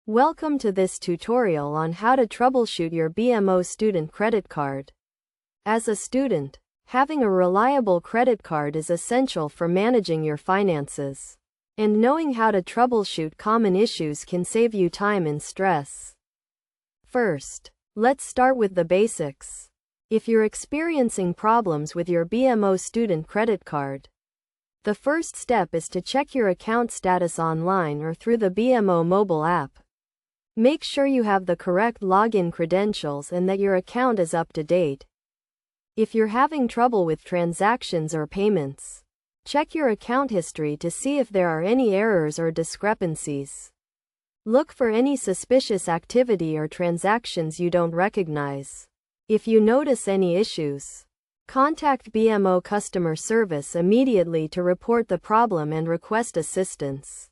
Welcome to this tutorial on how to troubleshoot your BMO student credit card. As a student, having a reliable credit card is essential for managing your finances. And knowing how to troubleshoot common issues can save you time and stress. First, let's start with the basics. If you're experiencing problems with your BMO student credit card, the first step is to check your account status online or through the BMO mobile app. Make sure you have the correct login credentials and that your account is up to date. If you're having trouble with transactions or payments, check your account history to see if there are any errors or discrepancies. Look for any suspicious activity or transactions you don't recognize. If you notice any issues, contact BMO customer service immediately to report the problem and request assistance.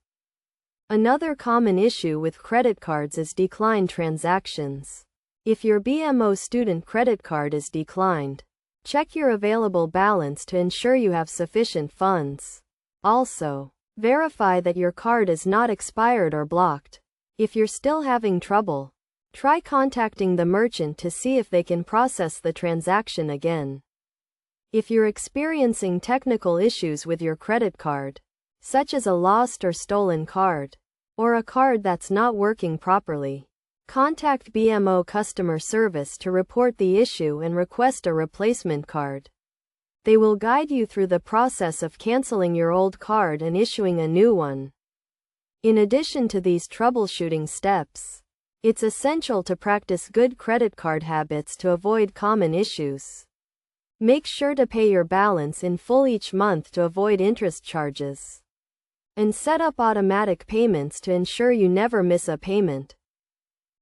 Another common issue with credit cards is declined transactions. If your BMO student credit card is declined, check your available balance to ensure you have sufficient funds. Also, verify that your card is not expired or blocked. If you're still having trouble, try contacting the merchant to see if they can process the transaction again. If you're experiencing technical issues with your credit card, such as a lost or stolen card, or a card that's not working properly, contact BMO customer service to report the issue and request a replacement card. They will guide you through the process of canceling your old card and issuing a new one. In addition to these troubleshooting steps, it's essential to practice good credit card habits to avoid common issues. Make sure to pay your balance in full each month to avoid interest charges. And set up automatic payments to ensure you never miss a payment.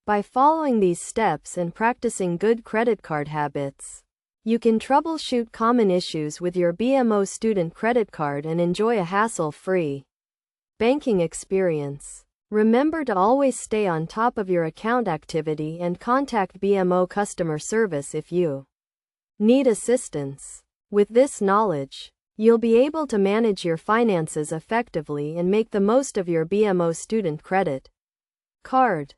By following these steps and practicing good credit card habits, you can troubleshoot common issues with your BMO student credit card and enjoy a hassle-free banking experience. Remember to always stay on top of your account activity and contact BMO customer service if you need assistance. With this knowledge, you'll be able to manage your finances effectively and make the most of your BMO student credit card.